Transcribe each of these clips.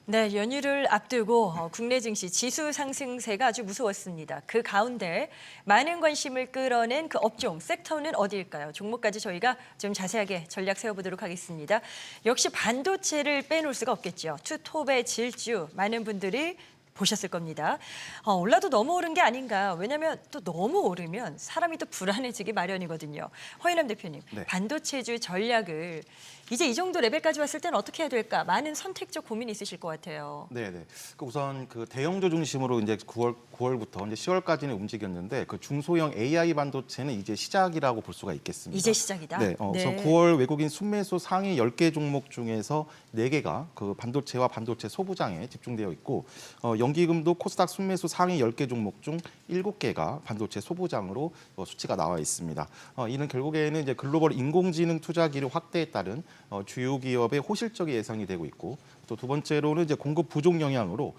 네, 연휴를 앞두고 국내 증시 지수 상승세가 아주 무서웠습니다. 그 가운데 많은 관심을 끌어낸 그 업종, 섹터는 어디일까요? 종목까지 저희가 좀 자세하게 전략 세워보도록 하겠습니다. 역시 반도체를 빼놓을 수가 없겠죠. 투톱의 질주, 많은 분들이 보셨을 겁니다. 올라도 너무 오른 게 아닌가. 왜냐하면 또 너무 오르면 사람이 또 불안해지기 마련이거든요. 허인남 대표님, 네. 반도체주 전략을 이제 이 정도 레벨까지 왔을 때는 어떻게 해야 될까? 많은 선택적 고민이 있으실 것 같아요. 네네. 우선 그 대형주 중심으로 이제 9월부터 이제 10월까지는 움직였는데 그 중소형 AI 반도체는 이제 시작이라고 볼 수가 있겠습니다. 이제 시작이다. 네. 우선 9월 외국인 순매수 상위 10개 종목 중에서 4개가 그 반도체와 반도체 소부장에 집중되어 있고 연기금도 코스닥 순매수 상위 10개 종목 중 7개가 반도체 소부장으로 수치가 나와 있습니다. 이는 결국에는 이제 글로벌 인공지능 투자 기류 확대에 따른 주요 기업의 호실적이 예상이 되고 있고 또 두 번째로는 이제 공급 부족 영향으로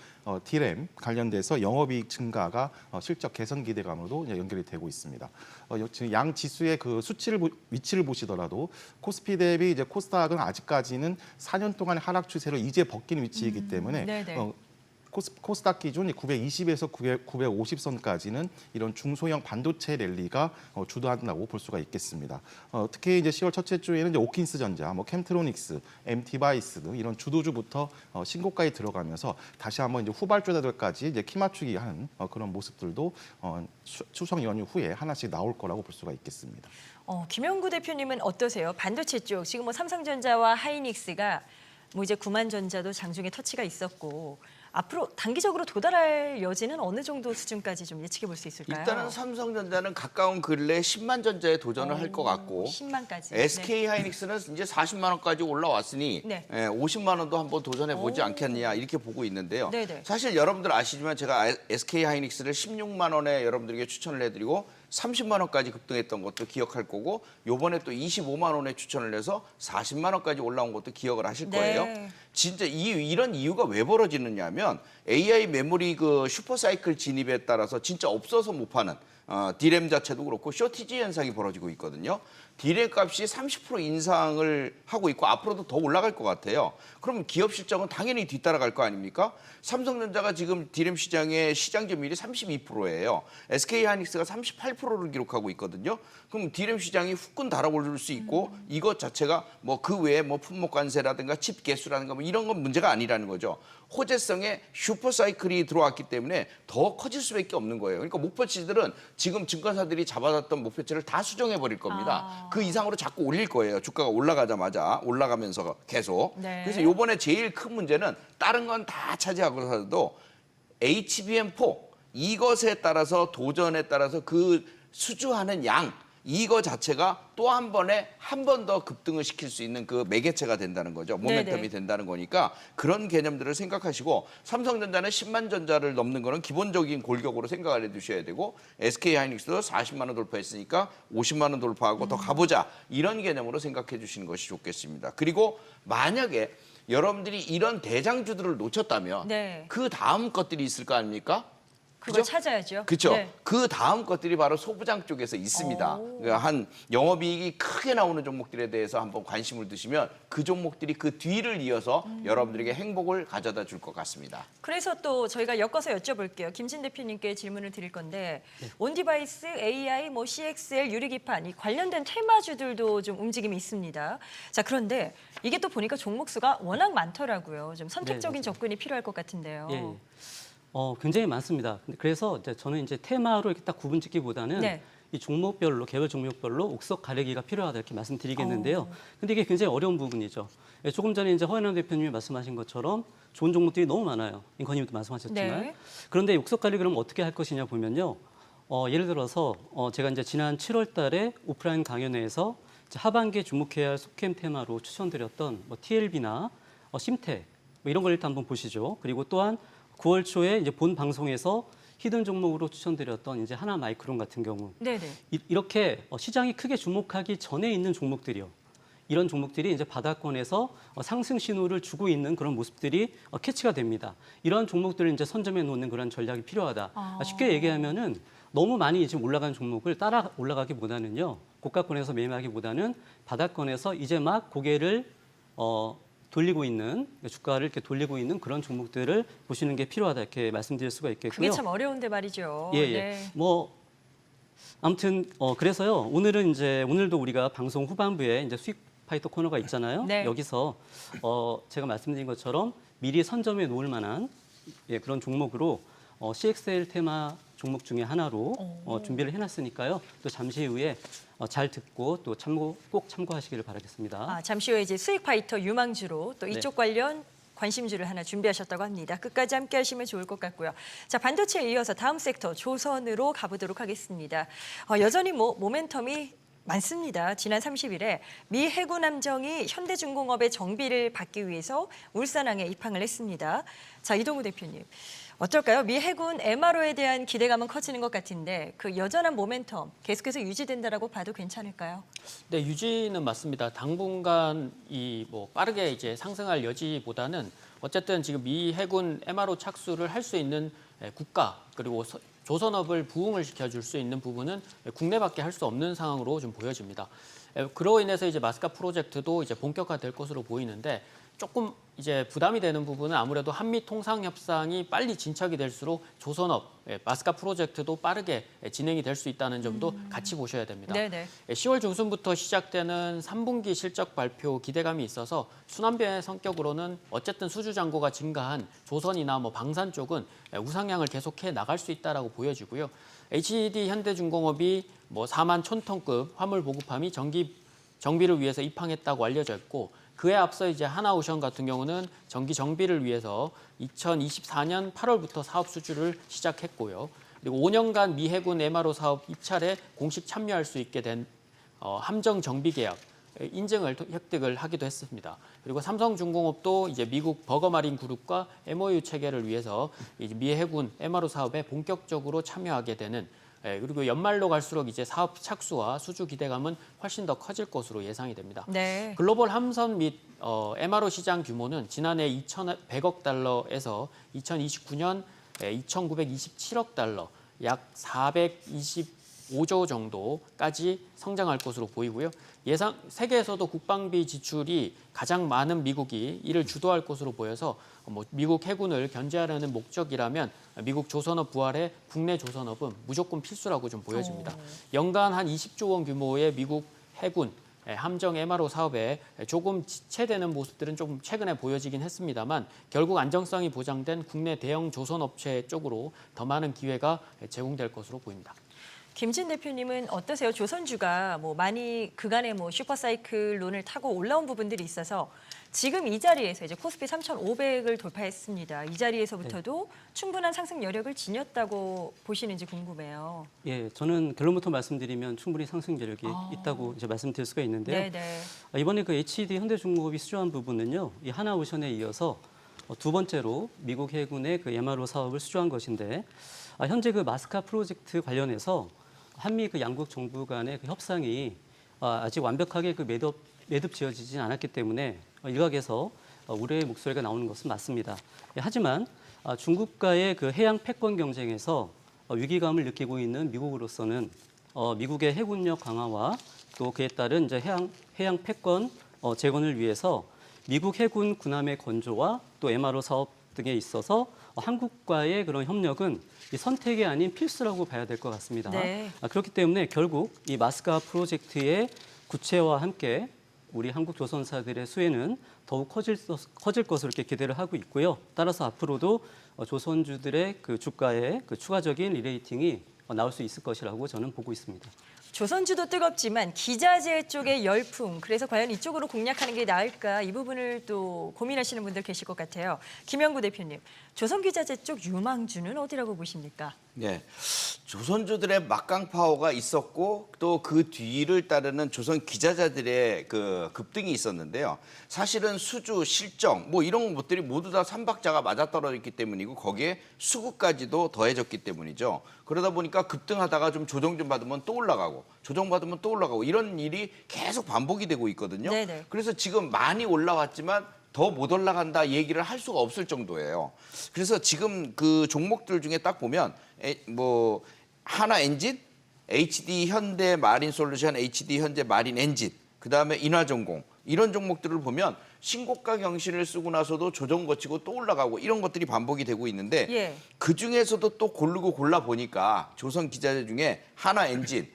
D램 관련돼서 영업이익 증가가 실적 개선 기대감으로 이제 연결이 되고 있습니다. 지금 양 지수의 그 위치를 보시더라도 코스피 대비 이제 코스닥은 아직까지는 4년 동안의 하락 추세를 이제 벗긴 위치이기 때문에 코스닥 기준 920에서 950선까지는 이런 중소형 반도체 랠리가 주도한다고 볼 수가 있겠습니다. 특히 이제 10월 첫째 주에는 이제 오킨스 전자, 캠트로닉스, MT바이스 등 이런 주도주부터 신고가에 들어가면서 다시 한번 이제 후발주자들까지 이제 키 맞추기 하는 그런 모습들도 추석 연휴 후에 하나씩 나올 거라고 볼 수가 있겠습니다. 김영구 대표님은 어떠세요? 반도체 쪽 지금 삼성전자와 하이닉스가 이제 구만전자도 장중에 터치가 있었고 앞으로 단기적으로 도달할 여지는 어느 정도 수준까지 좀 예측해 볼 수 있을까요? 일단은 삼성전자는 가까운 근래에 10만 전자에 도전을 할 것 같고 10만까지. SK 하이닉스는 이제 40만 원까지 올라왔으니 50만 원도 한번 도전해 보지 않겠냐 이렇게 보고 있는데요. 사실 여러분들 아시지만 제가 SK 하이닉스를 16만 원에 여러분들에게 추천을 해드리고 30만 원까지 급등했던 것도 기억할 거고 요번에 또 25만 원에 추천을 해서 40만 원까지 올라온 것도 기억을 하실 거예요. 진짜 이런 이유가 왜 벌어지느냐 하면 AI 메모리 그 슈퍼사이클 진입에 따라서 진짜 없어서 못 파는 D램 자체도 그렇고 쇼티지 현상이 벌어지고 있거든요. D램 값이 30% 인상을 하고 있고 앞으로도 더 올라갈 것 같아요. 그러면 기업 실적은 당연히 뒤따라갈 거 아닙니까? 삼성전자가 지금 D램 시장의 시장 점유율이 32%예요. SK 하이닉스가 38%를 기록하고 있거든요. 그럼 D램 시장이 후끈 달아오를 수 있고 이것 자체가 그 외에 품목 관세라든가 칩 개수라든가 이런 건 문제가 아니라는 거죠. 호재성의 슈퍼사이클이 들어왔기 때문에 더 커질 수밖에 없는 거예요. 그러니까 목표치들은 지금 증권사들이 잡아놨던 목표치를 다 수정해 버릴 겁니다. 그 이상으로 자꾸 올릴 거예요. 주가가 올라가자마자 올라가면서 계속. 그래서 이번에 제일 큰 문제는 다른 건 다 차지하고서도 HBM4 이것에 따라서 도전에 따라서 그 수주하는 양 이거 자체가 또 한 번에 한 번 더 급등을 시킬 수 있는 그 매개체가 된다는 거죠. 모멘텀이 된다는 거니까 그런 개념들을 생각하시고 삼성전자는 10만 전자를 넘는 거는 기본적인 골격으로 생각을 해두셔야 되고 SK 하이닉스도 40만 원 돌파했으니까 50만 원 돌파하고 더 가보자 이런 개념으로 생각해 주시는 것이 좋겠습니다. 그리고 만약에 여러분들이 이런 대장주들을 놓쳤다면 그 다음 것들이 있을 거 아닙니까? 그걸 찾아야죠. 그렇죠. 그 다음 것들이 바로 소부장 쪽에서 있습니다. 그러니까 한 영업이익이 크게 나오는 종목들에 대해서 한번 관심을 두시면 그 종목들이 그 뒤를 이어서 여러분들에게 행복을 가져다 줄 것 같습니다. 그래서 또 저희가 엮어서 여쭤볼게요. 김진 대표님께 질문을 드릴 건데 온디바이스, AI, CXL, 유리기판 이 관련된 테마주들도 좀 움직임이 있습니다. 자, 그런데 이게 또 보니까 종목 수가 워낙 많더라고요. 좀 선택적인 접근이 필요할 것 같은데요. 굉장히 많습니다. 그래서 저는 이제 테마로 이렇게 딱 구분짓기보다는 이 종목별로, 개별 종목별로 옥석 가리기가 필요하다 이렇게 말씀드리겠는데요. 근데 이게 굉장히 어려운 부분이죠. 조금 전에 이제 허연남 대표님이 말씀하신 것처럼 좋은 종목들이 너무 많아요. 인커님도 말씀하셨지만. 그런데 옥석 가리기 그럼 어떻게 할 것이냐 보면요. 예를 들어서 제가 이제 지난 7월 달에 오프라인 강연회에서 하반기에 주목해야 할 속캠 테마로 추천드렸던 TLB나 심텍 이런 걸 일단 한번 보시죠. 그리고 또한 9월 초에 이제 본 방송에서 히든 종목으로 추천드렸던 이제 하나마이크론 같은 경우 이렇게 시장이 크게 주목하기 전에 있는 종목들이요. 이런 종목들이 이제 바닥권에서 상승 신호를 주고 있는 그런 모습들이 캐치가 됩니다. 이런 종목들을 이제 선점해 놓는 그런 전략이 필요하다. 쉽게 얘기하면은 너무 많이 지금 올라가는 종목을 따라 올라가기보다는요. 고가권에서 매매하기보다는 바닥권에서 이제 막 고개를 돌리고 있는 주가를 이렇게 돌리고 있는 그런 종목들을 보시는 게 필요하다 이렇게 말씀드릴 수가 있겠고요. 그게 참 어려운데 말이죠. 예, 예. 네. 뭐 아무튼 그래서요. 오늘도 우리가 방송 후반부에 이제 수익 파이터 코너가 있잖아요. 네. 여기서 제가 말씀드린 것처럼 미리 선점해 놓을 만한 그런 종목으로 CXL 테마 종목 중에 하나로 준비를 해놨으니까요. 또 잠시 후에 잘 듣고 또 꼭 참고하시기를 바라겠습니다. 잠시 후에 이제 수익 파이터 유망주로 또 이쪽 관련 관심주를 하나 준비하셨다고 합니다. 끝까지 함께 하시면 좋을 것 같고요. 자, 반도체에 이어서 다음 섹터 조선으로 가보도록 하겠습니다. 여전히 모멘텀이 많습니다. 지난 30일에 미 해군 함정이 현대중공업의 정비를 받기 위해서 울산항에 입항을 했습니다. 자, 이동우 대표님. 어떨까요? 미 해군 MRO에 대한 기대감은 커지는 것 같은데 그 여전한 모멘텀 계속해서 유지된다라고 봐도 괜찮을까요? 네, 유지는 맞습니다. 당분간 빠르게 이제 상승할 여지보다는 어쨌든 지금 미 해군 MRO 착수를 할 수 있는 국가 그리고 조선업을 부흥을 시켜줄 수 있는 부분은 국내밖에 할 수 없는 상황으로 좀 보여집니다. 그로 인해서 이제 마스카 프로젝트도 이제 본격화될 것으로 보이는데 조금 이제 부담이 되는 부분은 아무래도 한미 통상 협상이 빨리 진척이 될수록 조선업 마스카 프로젝트도 빠르게 진행이 될 수 있다는 점도 같이 보셔야 됩니다. 네네. 10월 중순부터 시작되는 3분기 실적 발표 기대감이 있어서 순환변의 성격으로는 어쨌든 수주 잔고가 증가한 조선이나 방산 쪽은 우상향을 계속해 나갈 수 있다라고 보여지고요. HD 현대중공업이 4만 1,000톤급 화물 보급함이 정비를 위해서 입항했다고 알려져 있고 그에 앞서 이제 하나오션 같은 경우는 정기 정비를 위해서 2024년 8월부터 사업 수주를 시작했고요. 그리고 5년간 미 해군 MRO 사업 입찰에 공식 참여할 수 있게 된 함정 정비 계약 인증을 획득을 하기도 했습니다. 그리고 삼성중공업도 이제 미국 버거마린 그룹과 MOU 체결을 위해서 이제 미 해군 MRO 사업에 본격적으로 참여하게 되는 그리고 연말로 갈수록 이제 사업 착수와 수주 기대감은 훨씬 더 커질 것으로 예상이 됩니다. 네. 글로벌 함선 및 MRO 시장 규모는 지난해 2,100억 달러에서 2029년 2,927억 달러, 약 425조 정도까지 성장할 것으로 보이고요. 세계에서도 국방비 지출이 가장 많은 미국이 이를 주도할 것으로 보여서 미국 해군을 견제하려는 목적이라면 미국 조선업 부활에 국내 조선업은 무조건 필수라고 좀 보여집니다. 연간 한 20조 원 규모의 미국 해군 함정 MRO 사업에 조금 지체되는 모습들은 좀 최근에 보여지긴 했습니다만 결국 안정성이 보장된 국내 대형 조선업체 쪽으로 더 많은 기회가 제공될 것으로 보입니다. 김진 대표님은 어떠세요? 조선주가 많이 그간의 슈퍼사이클론을 타고 올라온 부분들이 있어서 지금 이 자리에서 이제 코스피 3,500을 돌파했습니다. 이 자리에서부터도 충분한 상승 여력을 지녔다고 보시는지 궁금해요. 예, 저는 결론부터 말씀드리면 충분히 상승 여력이 있다고 이제 말씀드릴 수가 있는데요. 네네. 이번에 그 HD 현대중공업이 수주한 부분은요, 이 하나오션에 이어서 두 번째로 미국 해군의 그 MRO 사업을 수주한 것인데 현재 그 마스카 프로젝트 관련해서 한미 그 양국 정부 간의 그 협상이 아직 완벽하게 그 매듭 지어지진 않았기 때문에 일각에서 우려의 목소리가 나오는 것은 맞습니다. 하지만 중국과의 그 해양 패권 경쟁에서 위기감을 느끼고 있는 미국으로서는 미국의 해군력 강화와 또 그에 따른 이제 해양 패권 재건을 위해서 미국 해군 군함의 건조와 또 MRO 사업 등에 있어서 한국과의 그런 협력은 선택이 아닌 필수라고 봐야 될 것 같습니다. 네. 그렇기 때문에 결국 이 마스카 프로젝트의 구체화와 함께 우리 한국 조선사들의 수혜는 더욱 커질 것으로 이렇게 기대를 하고 있고요. 따라서 앞으로도 조선주들의 그 주가의 그 추가적인 리레이팅이 나올 수 있을 것이라고 저는 보고 있습니다. 조선주도 뜨겁지만 기자재 쪽의 열풍, 그래서 과연 이쪽으로 공략하는 게 나을까 이 부분을 또 고민하시는 분들 계실 것 같아요. 김영구 대표님, 조선기자재 쪽 유망주는 어디라고 보십니까? 네, 조선주들의 막강 파워가 있었고 또 그 뒤를 따르는 조선 기자재들의 그 급등이 있었는데요. 사실은 수주, 실정 이런 것들이 모두 다 삼박자가 맞아떨어졌기 때문이고 거기에 수급까지도 더해졌기 때문이죠. 그러다 보니까 급등하다가 좀 조정 좀 받으면 또 올라가고 조정받으면 또 올라가고 이런 일이 계속 반복이 되고 있거든요. 네네. 그래서 지금 많이 올라왔지만 더 못 올라간다 얘기를 할 수가 없을 정도예요. 그래서 지금 그 종목들 중에 딱 보면 하나 엔진, HD 현대 마린 솔루션, HD 현대 마린 엔진, 그다음에 인화전공 이런 종목들을 보면 신고가 경신을 쓰고 나서도 조정 거치고 또 올라가고 이런 것들이 반복이 되고 있는데 예. 그중에서도 또 고르고 골라 보니까 조선 기자재 중에 하나 엔진,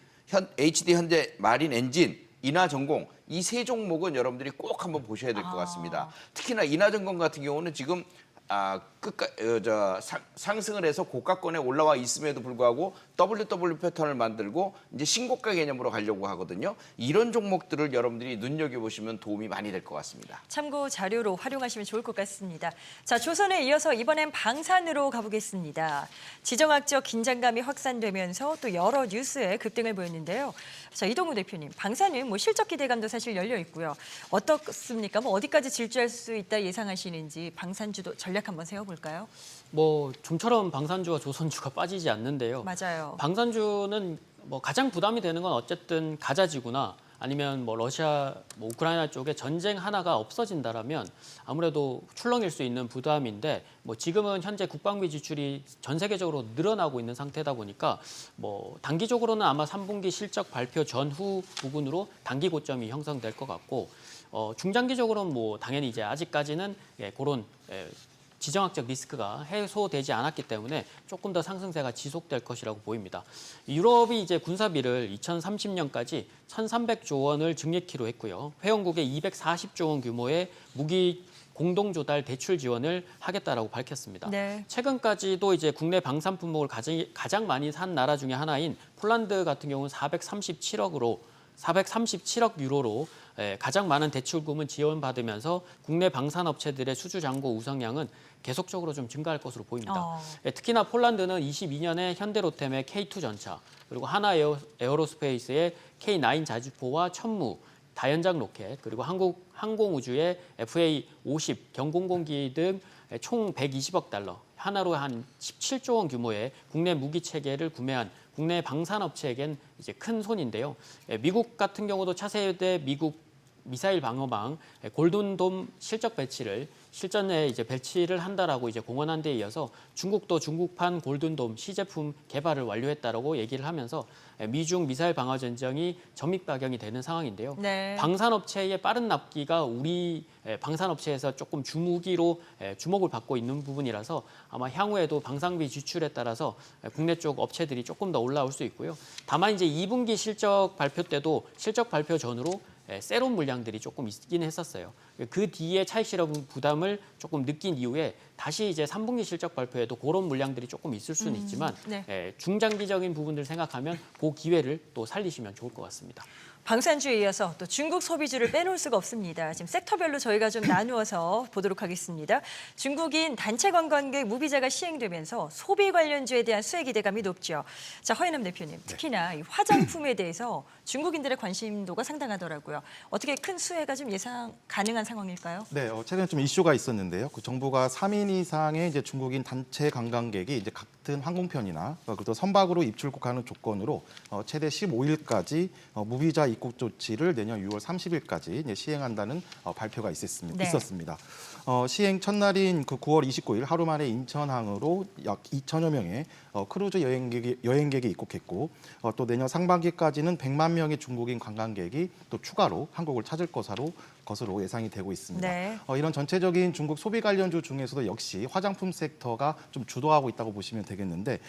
HD 현대 마린 엔진, 인하전공 이 세 종목은 여러분들이 꼭 한번 보셔야 될 것 같습니다. 특히나 인하전공 같은 경우는 지금 상승을 해서 고가권에 올라와 있음에도 불구하고 WW 패턴을 만들고 이제 신고가 개념으로 가려고 하거든요. 이런 종목들을 여러분들이 눈여겨보시면 도움이 많이 될 것 같습니다. 참고 자료로 활용하시면 좋을 것 같습니다. 자, 조선에 이어서 이번엔 방산으로 가보겠습니다. 지정학적 긴장감이 확산되면서 또 여러 뉴스에 급등을 보였는데요. 자, 이동우 대표님, 방산은 뭐 실적 기대감도 사실 열려 있고요. 어떻습니까? 뭐 어디까지 질주할 수 있다 예상하시는지 방산주도 전략 한번 세워볼까요? 뭐 좀처럼 방산주와 조선주가 빠지지 않는데요. 맞아요. 방산주는 뭐 가장 부담이 되는 건 어쨌든 가자지구나 아니면 뭐 러시아, 뭐 우크라이나 쪽에 전쟁 하나가 없어진다라면 아무래도 출렁일 수 있는 부담인데 뭐 지금은 현재 국방비 지출이 전 세계적으로 늘어나고 있는 상태다 보니까 뭐 단기적으로는 아마 3분기 실적 발표 전후 부분으로 단기 고점이 형성될 것 같고 중장기적으로는 뭐 당연히 이제 아직까지는 그런 지정학적 리스크가 해소되지 않았기 때문에 조금 더 상승세가 지속될 것이라고 보입니다. 유럽이 이제 군사비를 2030년까지 1,300조 원을 증액키로 했고요. 회원국에 240조 원 규모의 무기 공동조달 대출 지원을 하겠다라고 밝혔습니다. 네. 최근까지도 이제 국내 방산 품목을 가장 많이 산 나라 중에 하나인 폴란드 같은 경우는 437억 유로로 가장 많은 대출금을 지원받으면서 국내 방산업체들의 수주 잔고 우상량은 계속적으로 좀 증가할 것으로 보입니다. 특히나 폴란드는 22년에 현대로템의 K2 전차, 그리고 하나 에어로스페이스의 K9 자주포와 천무, 다연장 로켓, 그리고 한국 항공우주의 FA-50 경공공기 등 총 120억 달러, 하나로 한 17조 원 규모의 국내 무기 체계를 구매한 국내 방산업체에겐 이제 큰 손인데요. 미국 같은 경우도 차세대 미국 미사일 방어망 골든돔 실전에 이제 배치를 한다라고 이제 공언한 데 이어서 중국도 중국판 골든돔 시제품 개발을 완료했다라고 얘기를 하면서 미중 미사일 방어 전쟁이 전믹박영이 되는 상황인데요. 네. 방산업체의 빠른 납기가 우리 방산업체에서 조금 주목을 받고 있는 부분이라서 아마 향후에도 방산비 지출에 따라서 국내 쪽 업체들이 조금 더 올라올 수 있고요. 다만 이제 2분기 실적 발표 때도 실적 발표 전후로 세론 물량들이 조금 있긴 했었어요. 그 뒤에 차익 실험 부담을 조금 느낀 이후에 다시 이제 3분기 실적 발표에도 그런 물량들이 조금 있을 수는 있지만 네. 중장기적인 부분들 생각하면 그 기회를 또 살리시면 좋을 것 같습니다. 방산주에 이어서 또 중국 소비주를 빼놓을 수가 없습니다. 지금 섹터별로 저희가 좀 나누어서 보도록 하겠습니다. 중국인 단체 관광객 무비자가 시행되면서 소비 관련주에 대한 수혜 기대감이 높죠. 자, 허인남 대표님, 특히나 이 화장품에 대해서 중국인들의 관심도가 상당하더라고요. 어떻게 큰 수혜가 좀 예상 가능한 상황일까요? 네, 최근에 좀 이슈가 있었는데요. 그 정부가 3인 이상의 이제 중국인 단체 관광객이 이제 같은 항공편이나 또 선박으로 입출국하는 조건으로 최대 15일까지 무비자 입국 조치를 내년 6월 30일까지 시행한다는 발표가 있었습니다. 시행 첫날인 그 9월 29일 하루 만에 인천항으로 약 2천여 명의 크루즈 여행객이 입국했고 또 내년 상반기까지는 100만 명의 중국인 관광객이 또 추가로 한국을 찾을 것으로 예상이 되고 있습니다. 네. 이런 전체적인 중국 소비 관련주 중에서도 역시 화장품 섹터가 좀 주도하고 있다고 보시면 되겠는데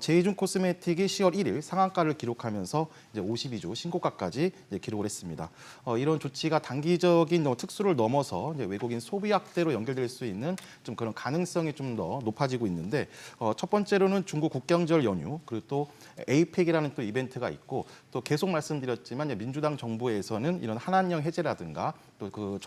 제이중 코스메틱이 10월 1일 상한가를 기록하면서 이제 52주 신고가까지 이제 기록을 했습니다. 이런 조치가 단기적인 특수를 넘어서 이제 외국인 소비 확대로 연결될 수 있는 좀 그런 가능성이 좀 더 높아지고 있는데 첫 번째로는 중국 국경절 연휴 그리고 또 에이펙이라는 또 이벤트가 있고 또 계속 말씀드렸지만 민주당 정부에서는 이런 한한령 해제라든가 또 그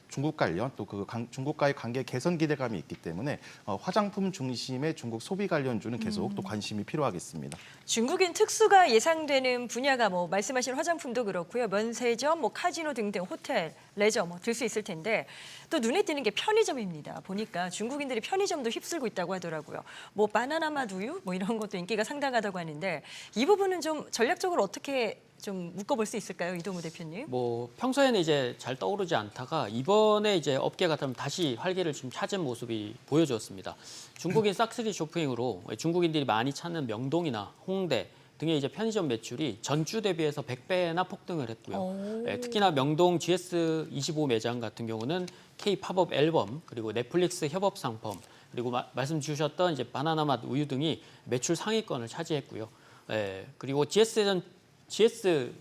중국 관련 또 그 중국과의 관계 개선 기대감이 있기 때문에 화장품 중심의 중국 소비 관련주는 계속 또 관심이 필요하겠습니다. 중국인 특수가 예상되는 분야가 뭐 말씀하신 화장품도 그렇고요. 면세점, 뭐 카지노 등등 호텔, 레저 뭐 들 수 있을 텐데 또 눈에 띄는 게 편의점입니다. 보니까 중국인들이 편의점도 휩쓸고 있다고 하더라고요. 뭐 바나나 맛 우유 뭐 이런 것도 인기가 상당하다고 하는데 이 부분은 좀 전략적으로 어떻게 좀 묶어볼 수 있을까요, 이동우 대표님? 뭐 평소에는 이제 잘 떠오르지 않다가 이번에 이제 업계가 좀 다시 활기를 좀 찾은 모습이 보여졌습니다. 중국인 싹쓸이 쇼핑으로 중국인들이 많이 찾는 명동이나 홍대, 등의 이제 편의점 매출이 전주 대비해서 100배나 폭등을 했고요. 특히나 명동 GS25 매장 같은 경우는 K-팝업 앨범 그리고 넷플릭스 협업 상품 그리고 말씀 주셨던 이제 바나나 맛 우유 등이 매출 상위권을 차지했고요. 그리고 GS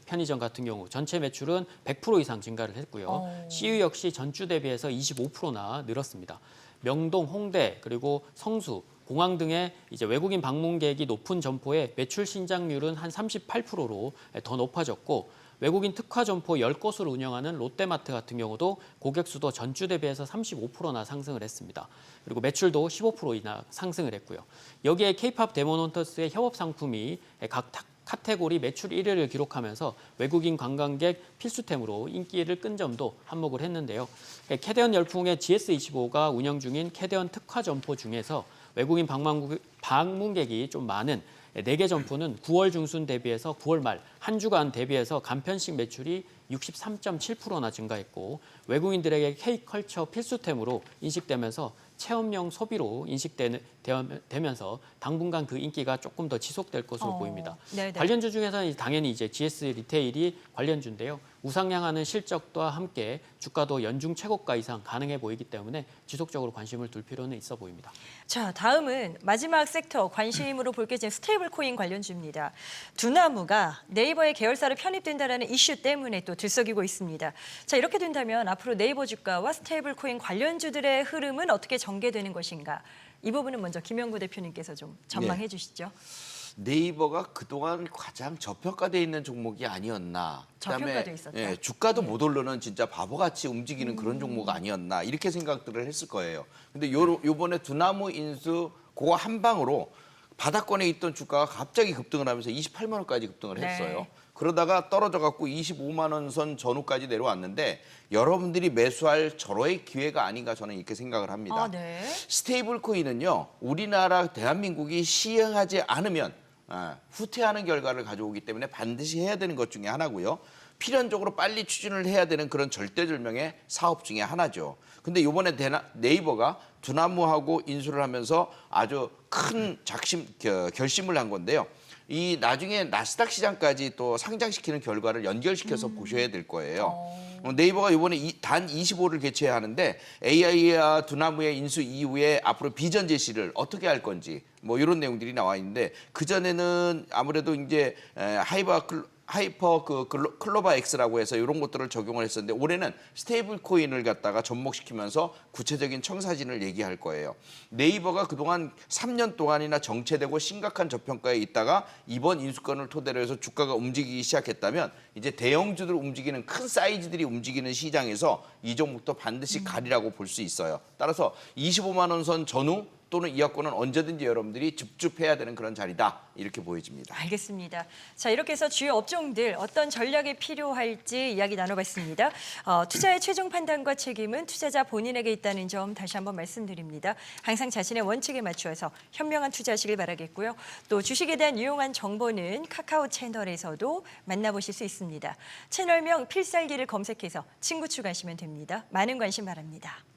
편의점 같은 경우 전체 매출은 100% 이상 증가를 했고요. CU 역시 전주 대비해서 25%나 늘었습니다. 명동, 홍대 그리고 성수, 공항 등의 이제 외국인 방문객이 높은 점포의 매출 신장률은 한 38%로 더 높아졌고 외국인 특화 점포 10곳을 운영하는 롯데마트 같은 경우도 고객 수도 전주 대비해서 35%나 상승을 했습니다. 그리고 매출도 15%이나 상승을 했고요. 여기에 K-팝 데모논터스의 협업 상품이 각 카테고리 매출 1위를 기록하면서 외국인 관광객 필수템으로 인기를 끈 점도 한몫을 했는데요. 캐대언 열풍의 GS25가 운영 중인 캐대언 특화 점포 중에서 외국인 방문객이 좀 많은 4개 점포는 9월 중순 대비해서 9월 말 한 주간 대비해서 간편식 매출이 63.7%나 증가했고 외국인들에게 K컬처 필수템으로 인식되면서 체험형 소비로 인식되면서 당분간 그 인기가 조금 더 지속될 것으로 보입니다. 네네. 관련주 중에서는 당연히 이제 GS 리테일이 관련주인데요. 우상향하는 실적과 함께 주가도 연중 최고가 이상 가능해 보이기 때문에 지속적으로 관심을 둘 필요는 있어 보입니다. 자, 다음은 마지막 섹터 관심으로 볼 게 지금 스테이블 코인 관련주입니다. 두나무가 네이버의 계열사로 편입된다라는 이슈 때문에 또 들썩이고 있습니다. 자, 이렇게 된다면 앞으로 네이버 주가와 스테이블 코인 관련주들의 흐름은 어떻게 전개되는 것인가? 이 부분은 먼저 김영구 대표님께서 좀 전망해 주시죠. 네이버가 그동안 가장 저평가돼 있는 종목이 아니었나. 저평가돼 있었다. 주가도 못 오르는 진짜 바보같이 움직이는 그런 종목 아니었나 이렇게 생각들을 했을 거예요. 근데 요번에 두나무 인수 그거 한 방으로 바닥권에 있던 주가가 갑자기 급등을 하면서 28만 원까지 급등을 했어요. 그러다가 떨어져 갖고 25만 원 선 전후까지 내려왔는데 여러분들이 매수할 절호의 기회가 아닌가 저는 이렇게 생각을 합니다. 네. 스테이블 코인은요. 우리나라 대한민국이 시행하지 않으면 후퇴하는 결과를 가져오기 때문에 반드시 해야 되는 것 중에 하나고요. 필연적으로 빨리 추진을 해야 되는 그런 절대절명의 사업 중에 하나죠. 근데 이번에 네이버가 두나무하고 인수를 하면서 아주 큰 결심을 한 건데요. 이 나중에 나스닥 시장까지 또 상장시키는 결과를 연결시켜서 보셔야 될 거예요. 네이버가 이번에 단 25를 개최해야 하는데 AI와 두나무의 인수 이후에 앞으로 비전 제시를 어떻게 할 건지 뭐 이런 내용들이 나와 있는데 그 전에는 아무래도 이제 하이퍼 클로바 X라고 해서 이런 것들을 적용을 했었는데 올해는 스테이블 코인을 갖다가 접목시키면서 구체적인 청사진을 얘기할 거예요. 네이버가 그동안 3년 동안이나 정체되고 심각한 저평가에 있다가 이번 인수권을 토대로 해서 주가가 움직이기 시작했다면 이제 대형주들 움직이는 큰 사이즈들이 움직이는 시장에서 이 종목도 반드시 가리라고 볼 수 있어요. 따라서 25만 원 선 전후 또는 이하권은 언제든지 여러분들이 줍줍해야 되는 그런 자리다 이렇게 보여집니다. 알겠습니다. 자, 이렇게 해서 주요 업종들 어떤 전략이 필요할지 이야기 나눠봤습니다. 투자의 최종 판단과 책임은 투자자 본인에게 있다는 점 다시 한번 말씀드립니다. 항상 자신의 원칙에 맞추어서 현명한 투자하시길 바라겠고요. 또 주식에 대한 유용한 정보는 카카오 채널에서도 만나보실 수 있습니다. 채널명 필살기를 검색해서 친구 추가하시면 됩니다. 많은 관심 바랍니다.